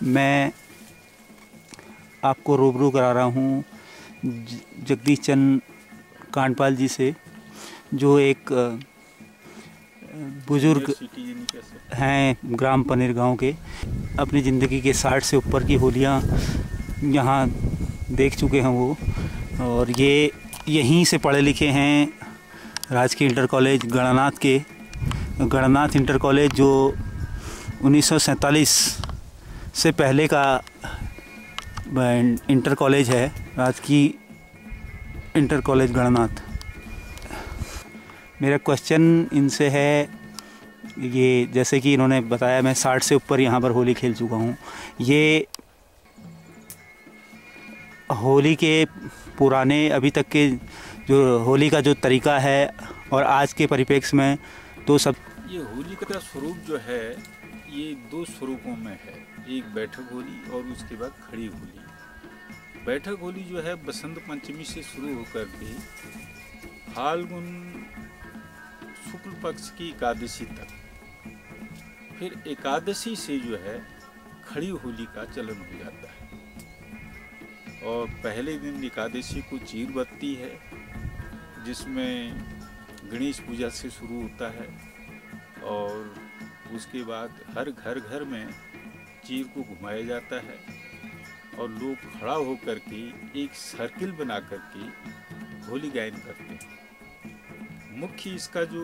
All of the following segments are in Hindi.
मैं आपको रूबरू करा रहा हूँ जगदीश चंद कांडपाल जी से, जो एक बुज़ुर्ग हैं ग्राम पनेर गांव के। अपनी ज़िंदगी के 60 से ऊपर की होलियाँ यहाँ देख चुके हैं वो, और ये यहीं से पढ़े लिखे हैं। राजकीय इंटर कॉलेज गणनाथ के, गणनाथ इंटर कॉलेज जो 1947 से पहले का इंटर कॉलेज है, राजकीय इंटर कॉलेज गणनाथ। मेरा क्वेश्चन इनसे है ये, जैसे कि इन्होंने बताया मैं 60 से ऊपर यहाँ पर होली खेल चुका हूँ। ये होली के पुराने अभी तक के जो होली का जो तरीका है और आज के परिप्रेक्ष्य में तो सब, ये होली का स्वरूप जो है ये दो स्वरूपों में है, एक बैठक होली और उसके बाद खड़ी होली। बैठक होली जो है बसंत पंचमी से शुरू होकर के फाल्गुन शुक्ल पक्ष की एकादशी तक, फिर एकादशी से जो है खड़ी होली का चलन हो जाता है। और पहले दिन एकादशी को चीर बत्ती है, जिसमें गणेश पूजा से शुरू होता है, और उसके बाद हर घर में चीर को घुमाया जाता है और लोग खड़ा होकर के एक सर्किल बना करके होली गायन करते हैं। मुख्य इसका जो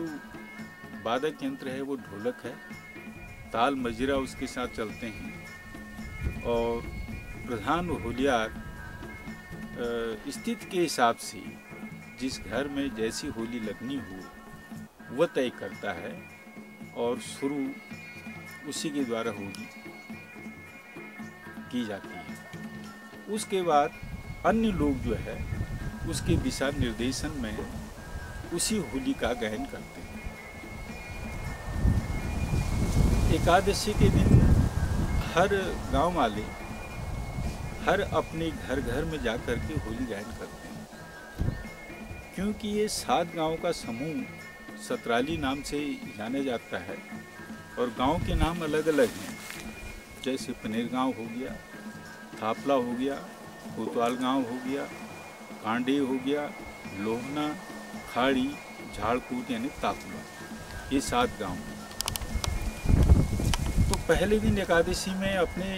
वादक यंत्र है वो ढोलक है, ताल मजीरा उसके साथ चलते हैं, और प्रधान होलियार स्थिति के हिसाब से जिस घर में जैसी होली लगनी हो वह तय करता है, और शुरू उसी के द्वारा होली की जाती है। उसके बाद अन्य लोग जो है उसके दिशा निर्देशन में उसी होली का गायन करते हैं। एकादशी के दिन हर गांव वाले हर अपने घर में जाकर के होली गायन करते हैं, क्योंकि ये 7 गांव का समूह सतराली नाम से जाना जाता है, और गांव के नाम अलग अलग हैं, जैसे पनेर गांव हो गया, थापला हो गया, कोतवाल गांव हो गया, कांडे हो गया, लोहना, खाड़ी, झाड़कूट यानी ताकुला, ये 7 गांव। तो पहले दिन एकादशी में अपने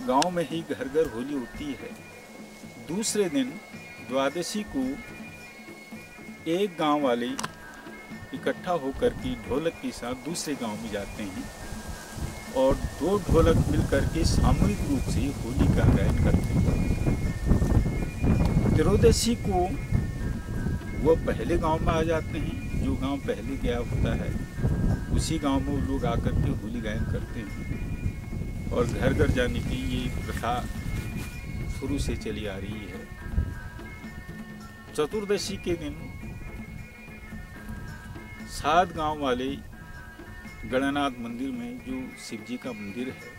गांव में ही घर घर होली होती है। दूसरे दिन द्वादशी को एक गांव वाले इकट्ठा होकर के ढोलक के साथ दूसरे गांव में जाते हैं, और 2 ढोलक मिलकर के सामूहिक रूप से होली का गायन करते हैं। त्रयोदशी को वह पहले गांव में आ जाते हैं, जो गांव पहले गया होता है उसी गांव में वो लोग आकर के होली गायन करते हैं, और घर घर जाने की ये प्रथा शुरू से चली आ रही है। चतुर्दशी के दिन 7 गांव वाले गणनाथ मंदिर में, जो शिव जी का मंदिर है,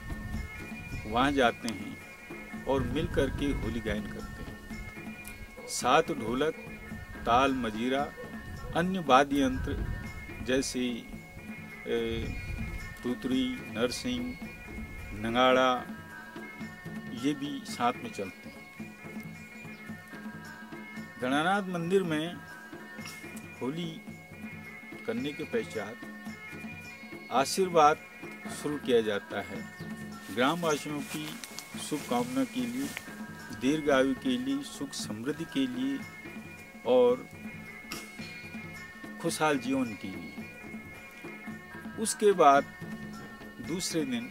वहाँ जाते हैं और मिल कर के होली गायन करते हैं। 7 ढोलक, ताल मजीरा, अन्य वाद्य यंत्र जैसे तुतरी, नरसिंह, नगाड़ा, ये भी साथ में चलते हैं। गणनाथ मंदिर में होली करने के पश्चात आशीर्वाद शुरू किया जाता है। ग्रामवासियों की शुभ कामना के लिए, दीर्घायु के लिए, सुख समृद्धि के लिए और खुशहाल जीवन के लिए। उसके बाद दूसरे दिन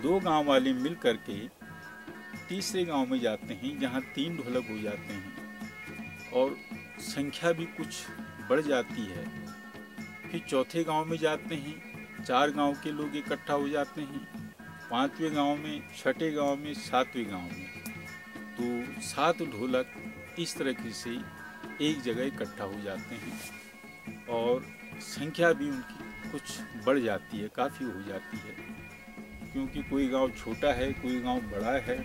2 गांव वाले मिल करके तीसरे गांव में जाते हैं, जहां 3 ढोलक हो जाते हैं और संख्या भी कुछ बढ़ जाती है। फिर चौथे गांव में जाते हैं, 4 गांव के लोग इकट्ठा हो जाते हैं, 5वें गांव में, 6ठे गांव में, 7वें गांव में। तो 7 ढोलक इस तरह से एक जगह इकट्ठा हो जाते हैं, और संख्या भी उनकी कुछ बढ़ जाती है, काफ़ी हो जाती है, क्योंकि कोई गांव छोटा है, कोई गांव बड़ा है,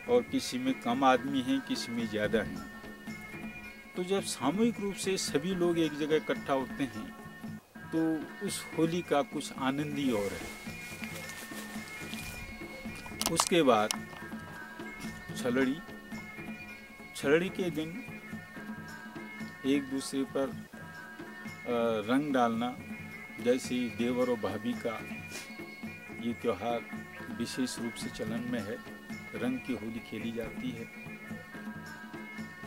और किसी में कम आदमी हैं, किसी में ज़्यादा हैं। तो जब सामूहिक रूप से सभी लोग एक जगह इकट्ठा होते हैं तो उस होली का कुछ आनंद ही और है। उसके बाद छलड़ी के दिन एक दूसरे पर रंग डालना, जैसे देवर और भाभी का ये त्यौहार विशेष रूप से चलन में है। रंग की होली खेली जाती है।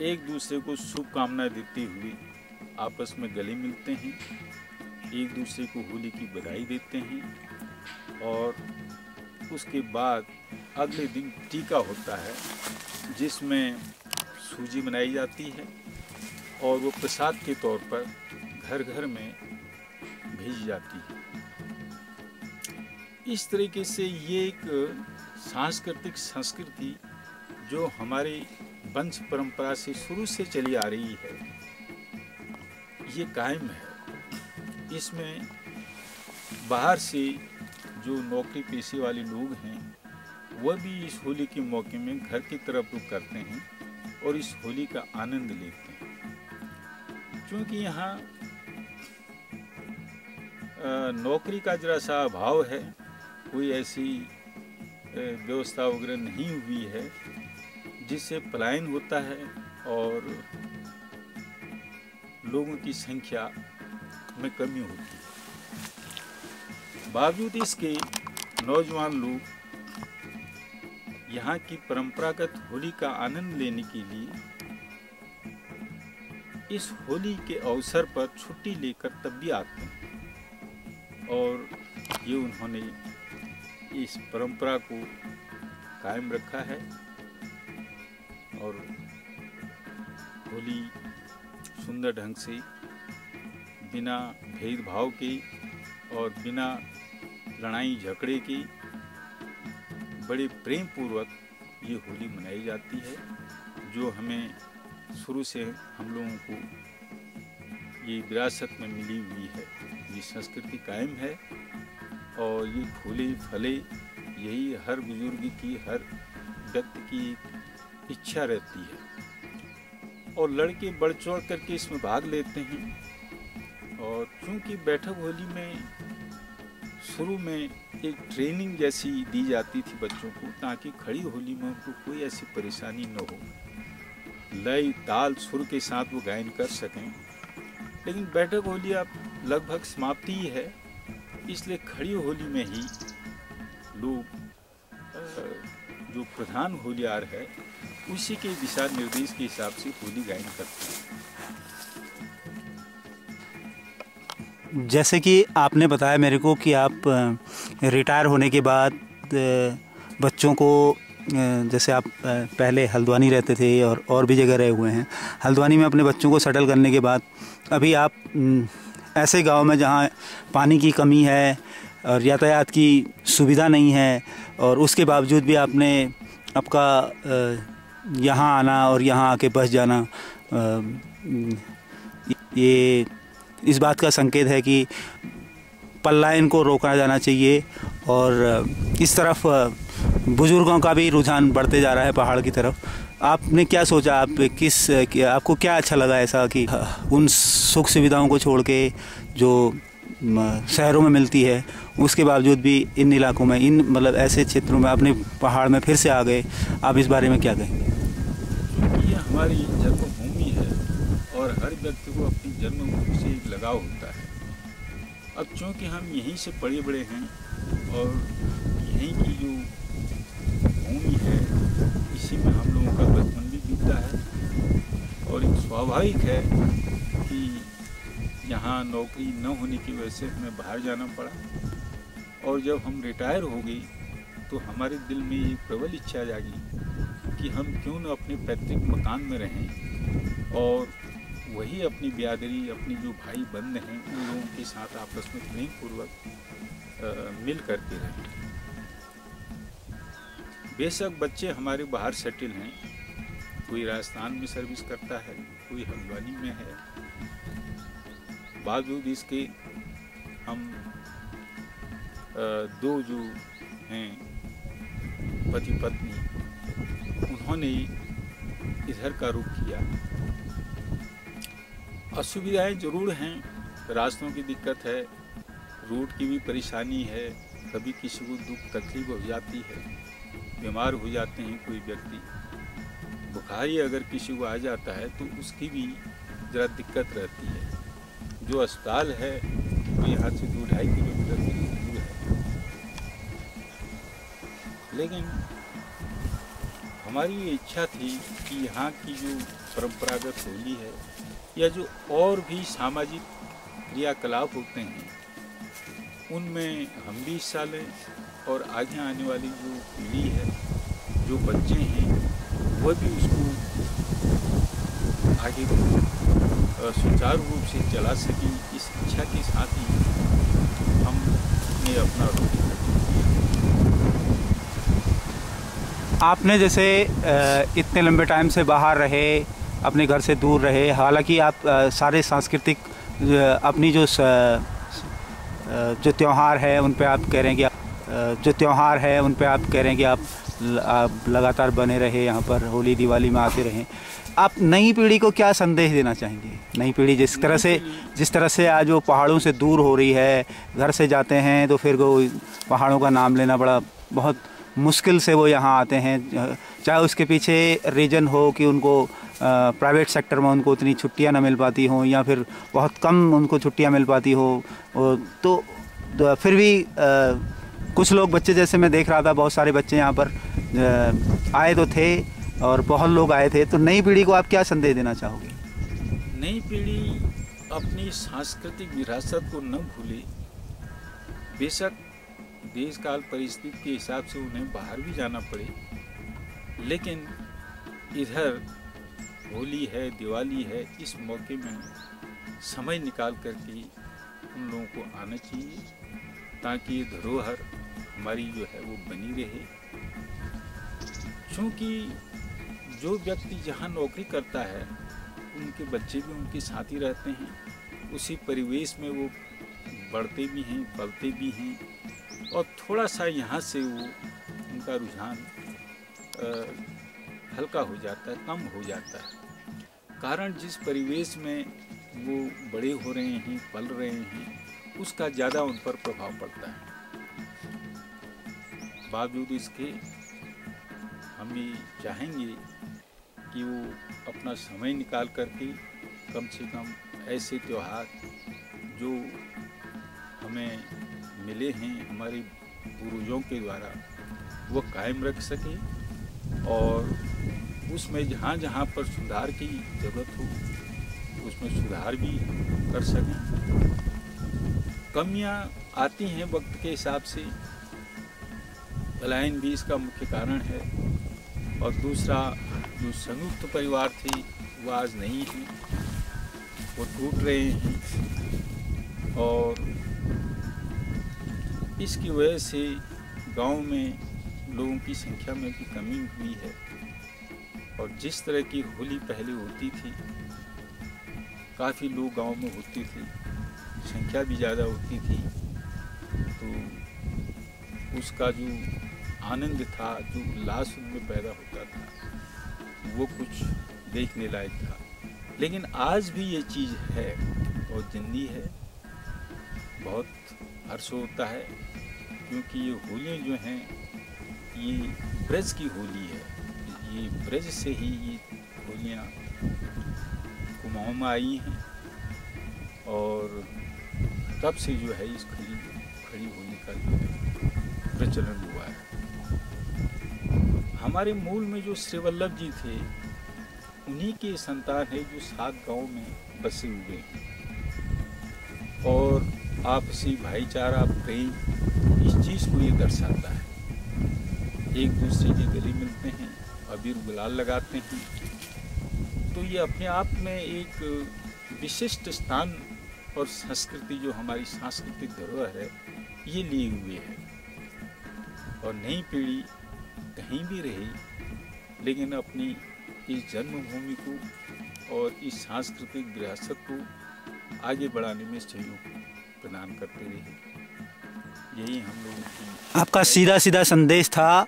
एक दूसरे को शुभकामना देते हुए आपस में गले मिलते हैं, एक दूसरे को होली की बधाई देते हैं और उसके बाद अगले दिन टीका होता है, जिसमें सूजी बनाई जाती है और वो प्रसाद के तौर पर घर घर में भेजी जाती है। इस तरीके से ये एक सांस्कृतिक संस्कृति जो हमारे वंश परंपरा से शुरू से चली आ रही है, ये कायम है। इसमें बाहर से जो नौकरी पेशे वाले लोग हैं वह भी इस होली के मौके में घर की तरफ रुख करते हैं और इस होली का आनंद लेते हैं। क्योंकि यहाँ नौकरी का जरा सा अभाव है, कोई ऐसी व्यवस्था वगैरह नहीं हुई है जिससे पलायन होता है और लोगों की संख्या में कमी होती है। बावजूद इसके नौजवान लोग यहाँ की परंपरागत होली का आनंद लेने के लिए इस होली के अवसर पर छुट्टी लेकर तब भी आते हैं और ये उन्होंने इस परंपरा को कायम रखा है और होली सुंदर ढंग से बिना भेदभाव के और बिना लड़ाई झगड़े के बड़े प्रेम पूर्वक ये होली मनाई जाती है, जो हमें शुरू से हम लोगों को ये विरासत में मिली हुई है। ये संस्कृति कायम है और ये फूले फले यही हर बुजुर्ग की, हर व्यक्ति की इच्छा रहती है और लड़के बढ़ चढ़ करके इसमें भाग लेते हैं। और चूँकि बैठक होली में शुरू में एक ट्रेनिंग जैसी दी जाती थी बच्चों को, ताकि खड़ी होली में उनको कोई ऐसी परेशानी न हो, लय ताल सुर के साथ वो गायन कर सकें। लेकिन बैठक होली अब लगभग समाप्ति ही है, इसलिए खड़ी होली में ही लोग जो प्रधान होलियार है उसी के दिशा निर्देश के हिसाब से होली गायन करते हैं। जैसे कि आपने बताया मेरे को कि आप रिटायर होने के बाद बच्चों को, जैसे आप पहले हल्द्वानी रहते थे और भी जगह रहे हुए हैं, हल्द्वानी में अपने बच्चों को सेटल करने के बाद अभी आप ऐसे गांव में जहां पानी की कमी है और यातायात की सुविधा नहीं है और उसके बावजूद भी आपने आपका यहाँ आना और यहाँ आके बस जाना, ये इस बात का संकेत है कि पलायन को रोका जाना चाहिए और इस तरफ बुजुर्गों का भी रुझान बढ़ते जा रहा है पहाड़ की तरफ। आपने क्या सोचा, आपको क्या अच्छा लगा ऐसा कि उन सुख सुविधाओं को छोड़ के जो शहरों में मिलती है उसके बावजूद भी इन इलाकों में, इन मतलब ऐसे क्षेत्रों में अपने पहाड़ में फिर से आ गए, आप इस बारे में क्या कहेंगे? ये हमारी जन्मभूमि है और हर व्यक्ति को अपनी जन्मभूमि से एक लगाव होता है। अब चूँकि हम यहीं से पले बड़े हैं और यहीं की जो भूमि है इसी में हम लोगों का बचपन भी बीता है और एक स्वाभाविक है कि यहाँ नौकरी न होने की वजह से हमें बाहर जाना पड़ा और जब हम रिटायर हो गए तो हमारे दिल में एक प्रबल इच्छा जागी कि हम क्यों न अपने पैतृक मकान में रहें और वही अपनी बिरादरी, अपनी जो भाई बंद हैं उन लोगों के साथ आपस में प्रेम पूर्वक मिल करके रहें। बेशक बच्चे हमारे बाहर सेटल हैं, कोई राजस्थान में सर्विस करता है, कोई हल्द्वानी में है। बावजूद इसके हम दो जो हैं पति पत्नी, उन्होंने इधर का रुख किया। असुविधाएं जरूर हैं, रास्तों की दिक्कत है, रूट की भी परेशानी है, कभी किसी को दुख तकलीफ हो जाती है, बीमार हो जाते हैं कोई व्यक्ति, बुखार ही अगर किसी को आ जाता है तो उसकी भी ज़रा दिक्कत रहती है। जो अस्पताल है वो यहाँ से 2-2.5 किलोमीटर दूर है, लेकिन हमारी ये इच्छा थी कि यहाँ की जो परंपरागत होली है या जो और भी सामाजिक क्रियाकलाप होते हैं उनमें हम भी हिस्सा लें और आगे आने वाली जो पीढ़ी है, जो बच्चे हैं, वह भी उसको आगे सुचारू रूप से चला सकें। इस इच्छा के साथ ही हमने अपना रोटी। आपने जैसे इतने लंबे टाइम से बाहर रहे, अपने घर से दूर रहे, हालांकि आप सारे सांस्कृतिक अपनी जो त्यौहार है उन पे आप कह रहे हैं कि आप लगातार बने रहे, यहाँ पर होली दिवाली में आते रहें। आप नई पीढ़ी को क्या संदेश देना चाहेंगे? नई पीढ़ी जिस तरह से आज वो पहाड़ों से दूर हो रही है, घर से जाते हैं तो फिर वो पहाड़ों का नाम लेना बहुत मुश्किल से वो यहाँ आते हैं, चाहे उसके पीछे रीज़न हो कि उनको प्राइवेट सेक्टर में उनको उतनी छुट्टियाँ ना मिल पाती हों या फिर बहुत कम उनको छुट्टियाँ मिल पाती हो, तो फिर भी कुछ लोग बच्चे, जैसे मैं देख रहा था बहुत सारे बच्चे यहाँ पर आए तो थे और बहुत लोग आए थे, तो नई पीढ़ी को आप क्या संदेश देना चाहोगे? नई पीढ़ी अपनी सांस्कृतिक विरासत को न भूले। बेशक देश काल परिस्थिति के हिसाब से उन्हें बाहर भी जाना पड़े, लेकिन इधर होली है, दिवाली है, इस मौके में समय निकाल करके उन लोगों को आना चाहिए ताकि ये धरोहर हमारी जो है वो बनी रहे। क्योंकि जो व्यक्ति जहाँ नौकरी करता है उनके बच्चे भी उनके साथ ही रहते हैं, उसी परिवेश में वो बढ़ते भी हैं, पलते भी हैं, और थोड़ा सा यहाँ से वो उनका रुझान हल्का हो जाता है, कम हो जाता है। कारण जिस परिवेश में वो बड़े हो रहे हैं, पल रहे हैं, उसका ज़्यादा उन पर प्रभाव पड़ता है। बावजूद इसके हम ये चाहेंगे कि वो अपना समय निकाल करके कम से कम ऐसे त्यौहार जो हमें मिले हैं हमारे पूर्वजों के द्वारा वो कायम रख सके, और उसमें जहाँ जहाँ पर सुधार की ज़रूरत हो उसमें सुधार भी कर सकें। कमियाँ आती हैं वक्त के हिसाब से, पलायन भी इसका मुख्य कारण है, और दूसरा जो संयुक्त परिवार थे वो आज नहीं है, वो टूट रहे हैं, और इसकी वजह से गांव में लोगों की संख्या में भी कमी हुई है। और जिस तरह की होली पहले होती थी, काफ़ी लोग गांव में होते थे, संख्या भी ज़्यादा होती थी, तो उसका जो आनंद था, जो उल्लास उनमें पैदा होता था, वो कुछ देखने लायक था। लेकिन आज भी ये चीज़ है और जिंदी है, बहुत हर्ष होता है, क्योंकि ये होलियाँ जो हैं ये ब्रज की होली है। ये ब्रज से ही ये होलियाँ कुमाऊँ में आई हैं, और तब से जो है इस खड़ी होली का जो है प्रचलन हुआ है। हमारे मूल में जो श्री वल्लभ जी थे, उन्हीं के संतान है जो 7 गांव में बसे हुए हैं, और आपसी भाईचारा, प्रेम, इस चीज़ को ये दर्शाता है। एक दूसरे के गले मिलते हैं, अबीर गुलाल लगाते हैं, तो ये अपने आप में एक विशिष्ट स्थान और संस्कृति, जो हमारी सांस्कृतिक धरोहर है, ये लिए हुए है। और नई पीढ़ी कहीं भी रहे, लेकिन अपनी इस जन्मभूमि को और इस सांस्कृतिक विरासत को आगे बढ़ाने में सहयोग प्रदान करते रहे। यही हम लोगों की आपका सीधा संदेश था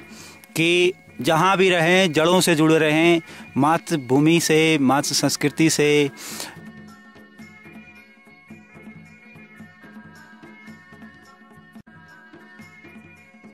कि जहाँ भी रहें जड़ों से जुड़े रहें, मातृभूमि से, मातृ संस्कृति से,